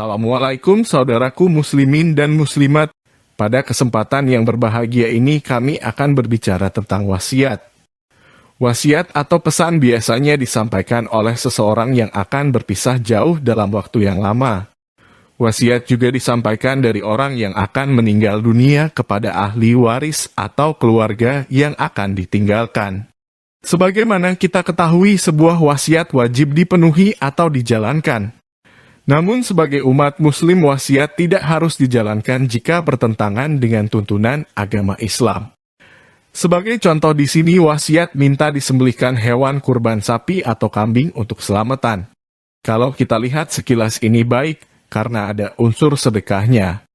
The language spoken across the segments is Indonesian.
Assalamualaikum saudaraku muslimin dan muslimat. Pada kesempatan yang berbahagia ini kami akan berbicara tentang wasiat. Wasiat atau pesan biasanya disampaikan oleh seseorang yang akan berpisah jauh dalam waktu yang lama. Wasiat juga disampaikan dari orang yang akan meninggal dunia kepada ahli waris atau keluarga yang akan ditinggalkan. Sebagaimana kita ketahui, sebuah wasiat wajib dipenuhi atau dijalankan. Namun sebagai umat muslim, wasiat tidak harus dijalankan jika bertentangan dengan tuntunan agama Islam. Sebagai contoh di sini, wasiat minta disembelihkan hewan kurban sapi atau kambing untuk selamatan. Kalau kita lihat sekilas ini baik karena ada unsur sedekahnya.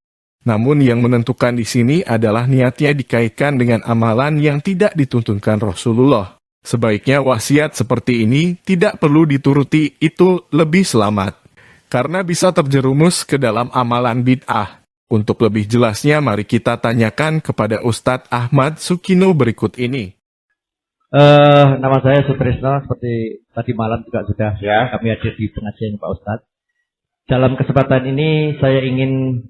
Namun yang menentukan di sini adalah niatnya dikaitkan dengan amalan yang tidak dituntunkan Rasulullah. Sebaiknya wasiat seperti ini tidak perlu dituruti, itu lebih selamat. Karena bisa terjerumus ke dalam amalan bid'ah. Untuk lebih jelasnya, mari kita tanyakan kepada Ustadz Ahmad Sukino berikut ini. Nama saya Sutrisno, seperti tadi malam juga sudah kami hadir di pengajian Pak Ustadz. Dalam kesempatan ini saya ingin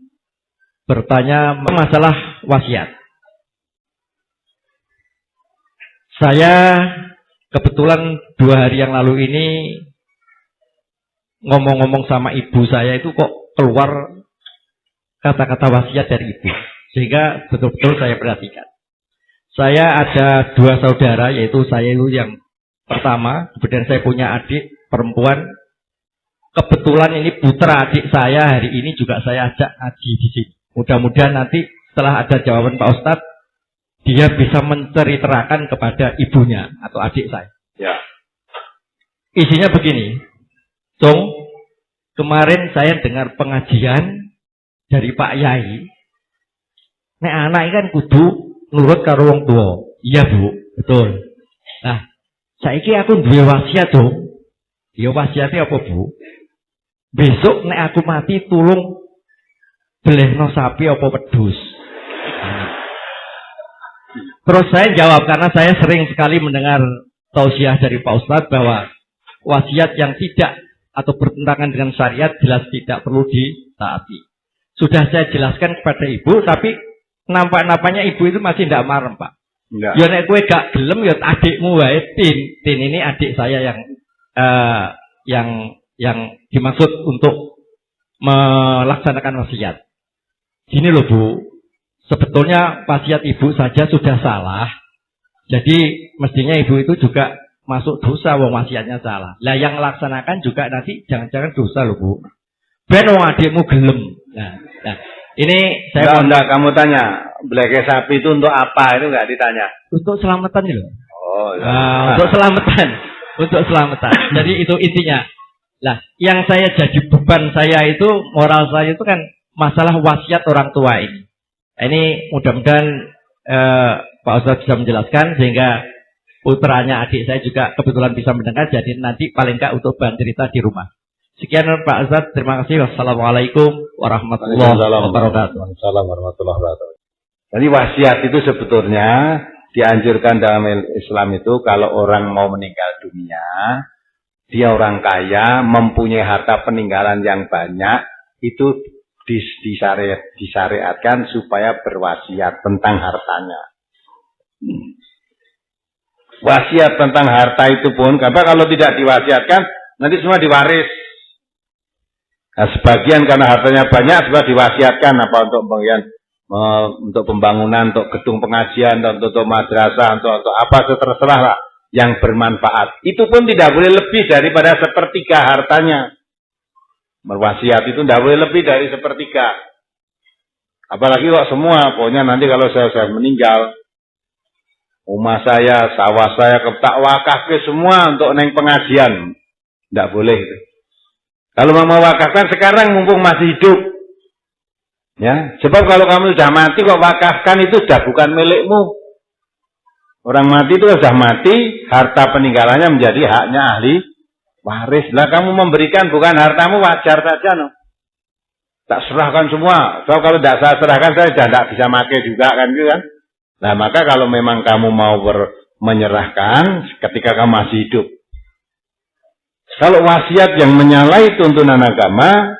bertanya masalah wasiat. Saya kebetulan 2 hari yang lalu ini ngomong-ngomong sama ibu saya itu kok keluar kata-kata wasiat dari ibu. Sehingga betul-betul saya perhatikan. Saya ada 2 saudara, yaitu saya itu yang pertama, kemudian saya punya adik perempuan. Kebetulan ini putra adik saya hari ini juga saya ajak ngaji di sini. Mudah-mudahan nanti setelah ada jawaban Pak Ustadz, dia bisa menceritakan kepada ibunya atau adik saya. Ya. Isinya begini. Cung, kemarin saya dengar pengajian dari Pak Yai. Nek anak kan kudu nurut karo wong tua. Iya, Bu, betul. Nah, saiki aku duwe wasiat, Cung. Ya wasiatnya apa, Bu? Besok nek aku mati tulung belehno sapi apa wedhus. Terus saya jawab, karena saya sering sekali mendengar tausiah dari Pak Ustadz bahwa wasiat yang tidak atau bertentangan dengan syariat jelas tidak perlu ditaati. Sudah saya jelaskan kepada ibu, tapi nampak-nampaknya ibu itu masih tidak marah, Pak. Enggak. Ya nek kowe gak gelem ya adikmu wae, Tin ini adik saya yang dimaksud untuk melaksanakan wasiat. Gini loh, Bu. Sebetulnya wasiat ibu saja sudah salah. Jadi mestinya ibu itu juga masuk dosa, wong wasiatnya salah. Lah yang laksanakan juga nanti jangan-jangan dosa loh, Bu. Ben wong adikmu gelem. Nah, ini saya enggak kamu tanya, beleke sapi itu untuk apa? Itu enggak ditanya. Untuk selamatan loh. Oh, ya. Untuk selamatan. Untuk selamatan. Jadi itu intinya. Lah, yang saya jadi beban saya itu, moral saya itu kan masalah wasiat orang tua ini. Ini mudah-mudahan Pak Ustadz bisa menjelaskan sehingga putranya adik saya juga kebetulan bisa mendengar, jadi nanti paling enggak untuk bahan cerita di rumah. Sekian Pak Ustadz, terima kasih. Wassalamualaikum warahmatullahi wabarakatuh. Waalaikumsalam warahmatullahi wabarakatuh. Jadi wasiat itu sebetulnya dianjurkan dalam Islam itu kalau orang mau meninggal dunia, dia orang kaya, mempunyai harta peninggalan yang banyak, itu disyariatkan supaya berwasiat tentang hartanya. Wasiat tentang harta itu pun, karena kalau tidak diwasiatkan, nanti semua diwaris. Nah, sebagian karena hartanya banyak, semua diwasiatkan apa untuk pembangunan, untuk gedung pengajian, untuk madrasah, untuk apa terserah lah yang bermanfaat. Itu pun tidak boleh lebih daripada 1/3 hartanya. Berwasiat itu tidak boleh lebih dari 1/3. Apalagi kok semua, pokoknya nanti kalau saya meninggal, rumah saya, sawah saya, tak wakaf ke semua untuk neng pengajian. Tidak boleh. Kalau mau mewakafkan sekarang mumpung masih hidup. Ya, sebab kalau kamu sudah mati kok wakafkan itu sudah bukan milikmu. Orang mati itu sudah mati, harta peninggalannya menjadi haknya ahli waris. Lah kamu memberikan bukan hartamu, wajar saja, no. Tak serahkan semua. So kalau tidak saya serahkan, saya tidak bisa pakai juga kan gitu kan. Nah, maka kalau memang kamu mau menyerahkan ketika kamu masih hidup. Kalau wasiat yang menyalahi tuntunan agama,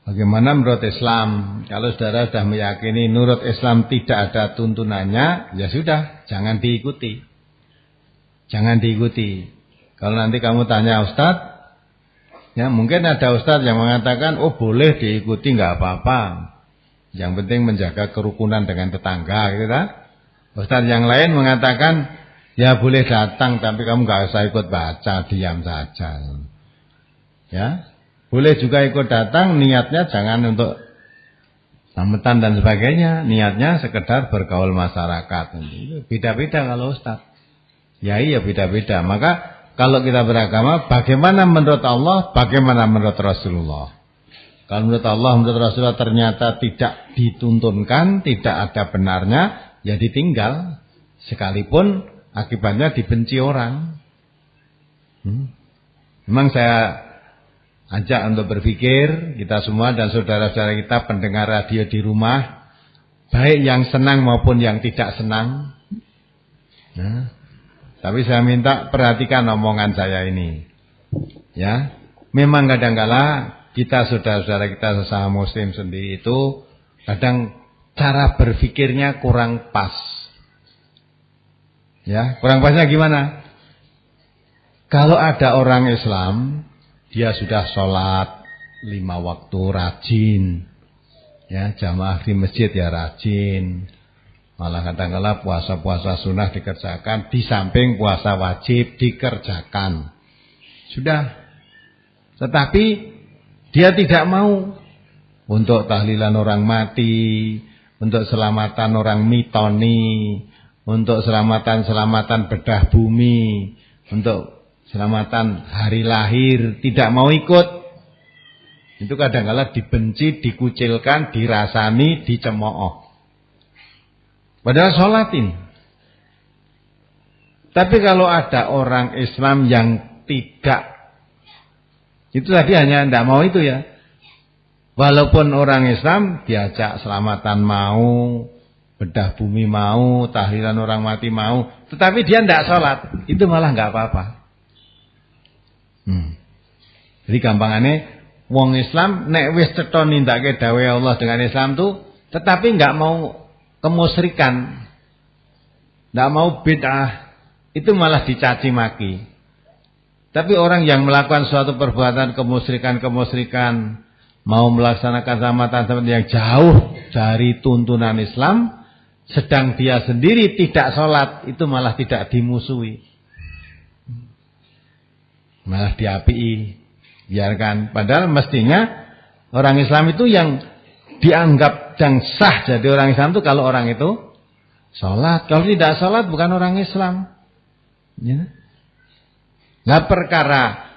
Bagaimana menurut Islam? Kalau saudara sudah meyakini menurut Islam tidak ada tuntunannya, ya sudah, jangan diikuti. Jangan diikuti. Kalau nanti kamu tanya Ustadz, ya mungkin ada Ustadz yang mengatakan, oh boleh diikuti, nggak apa-apa. Yang penting menjaga kerukunan dengan tetangga, gitu kan? Ustadz yang lain mengatakan, ya boleh datang, tapi kamu nggak usah ikut baca, diam saja. Ya. Boleh juga ikut datang, niatnya jangan untuk selamatan dan sebagainya. Niatnya sekedar bergaul masyarakat. Beda-beda kalau Ustaz. Ya iya beda-beda. Maka kalau kita beragama, bagaimana menurut Allah, bagaimana menurut Rasulullah. Kalau menurut Allah, menurut Rasulullah ternyata tidak dituntunkan, tidak ada benarnya, ya ditinggal. Sekalipun akibatnya dibenci orang. Memang saya ajak untuk berpikir, kita semua dan saudara-saudara kita pendengar radio di rumah, baik yang senang maupun yang tidak senang. Nah, tapi saya minta perhatikan omongan saya ini. Ya, memang kadang-kala kita saudara-saudara kita sesama muslim sendiri itu kadang cara berpikirnya kurang pas. Ya, kurang pasnya gimana? Kalau ada orang Islam, dia sudah sholat 5 waktu rajin, ya jamaah di masjid ya rajin, malah kadang-kala puasa-puasa sunnah dikerjakan, di samping puasa wajib dikerjakan, sudah. Tetapi dia tidak mau untuk tahlilan orang mati, untuk selamatan orang mitoni, untuk selamatan bedah bumi, untuk selamatan hari lahir, tidak mau ikut. Itu kadang-kala dibenci, dikucilkan, dirasani, dicemooh. Padahal sholat ini. Tapi kalau ada orang Islam yang tidak, itu tadi hanya tidak mau itu ya. Walaupun orang Islam diajak selamatan mau, bedah bumi mau, tahlilan orang mati mau, tetapi dia tidak sholat, itu malah nggak apa-apa. Jadi gampangannya wong Islam nek wis cetha nindakake dawuh Allah dengan Islam tuh, tetapi enggak mau kemusyrikan, enggak mau bid'ah, itu malah dicaci maki. Tapi orang yang melakukan suatu perbuatan kemusyrikan, mau melaksanakan selamatan yang jauh dari tuntunan Islam, sedang dia sendiri tidak sholat, itu malah tidak dimusuhi, malah diapii. Biarkan. Padahal mestinya orang Islam itu yang dianggap yang sah jadi orang Islam itu kalau orang itu sholat. Kalau tidak sholat bukan orang Islam. Ya. Nah perkara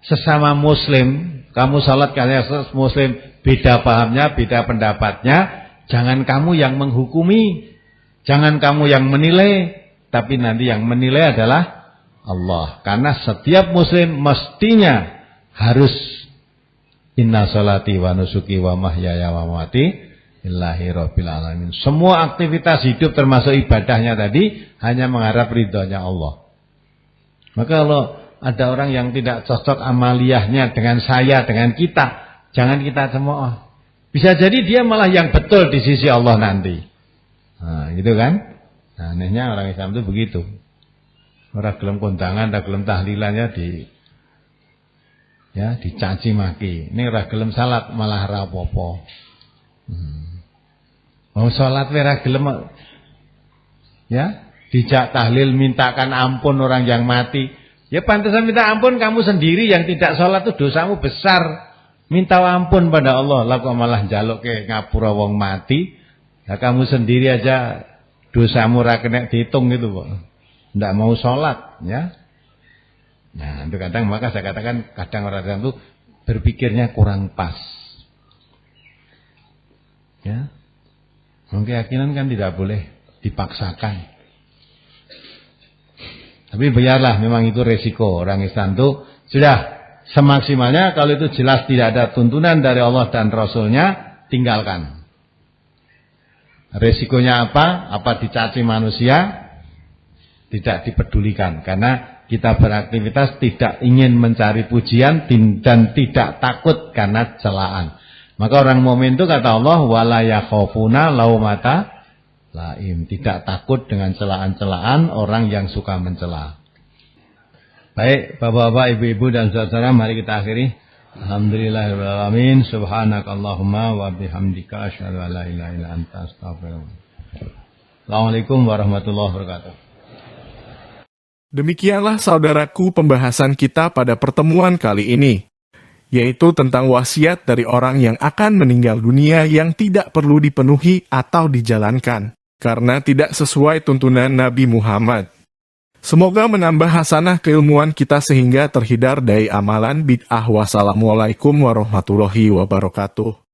sesama Muslim, kamu sholat karena Muslim, beda pahamnya, beda pendapatnya, jangan kamu yang menghukumi, jangan kamu yang menilai, tapi nanti yang menilai adalah Allah. Karena setiap Muslim mestinya harus inna sholati wa nusuki wa mahyaya wa mamati lillahi rabbil alamin. Semua aktivitas hidup termasuk ibadahnya tadi hanya mengharap ridhonya Allah. Maka kalau ada orang yang tidak cocok amaliyahnya dengan saya, dengan kita, jangan kita cemooh. Bisa jadi dia malah yang betul di sisi Allah nanti. Nah, gitu kan? Nah, anehnya orang Islam itu begitu. Orang gelem kondangan, orang gelem tahlilannya dicaci maki. Ini ora gelem salat malah ora apa-apa. Mau salat ora gelem ya, dijak tahlil mintakan ampun orang yang mati. Ya pantasan minta ampun kamu sendiri yang tidak salat itu dosamu besar. Minta ampun pada Allah, lah kok malah njaluk ke ngapura wong mati. Lah kamu sendiri aja dosamu ora kena dihitung gitu kok. Ndak mau salat, ya. Nah, itu kadang, maka saya katakan kadang orang Islam itu berpikirnya kurang pas. Ya. Keyakinan kan tidak boleh dipaksakan. Tapi biarlah, memang itu resiko orang Islam itu sudah semaksimalnya kalau itu jelas tidak ada tuntunan dari Allah dan Rasulnya, tinggalkan. Resikonya apa? Apa dicaci manusia? Tidak dipedulikan, karena kita beraktivitas tidak ingin mencari pujian dan tidak takut karena celaan. Maka orang mukmin itu kata Allah wala yakhafuna laumata laim, tidak takut dengan celaan-celaan orang yang suka mencela. Baik, Bapak-bapak, Ibu-ibu dan saudara, mari kita akhiri. Alhamdulillahirrahmanirrahim. Subhanakallahumma wa bihamdika asyhadu an la ilaha illa anta astaghfiruka. Assalamualaikum warahmatullahi wabarakatuh. Demikianlah saudaraku pembahasan kita pada pertemuan kali ini, yaitu tentang wasiat dari orang yang akan meninggal dunia yang tidak perlu dipenuhi atau dijalankan, karena tidak sesuai tuntunan Nabi Muhammad. Semoga menambah hasanah keilmuan kita sehingga terhindar dari amalan bid'ah. Wassalamualaikum warahmatullahi wabarakatuh.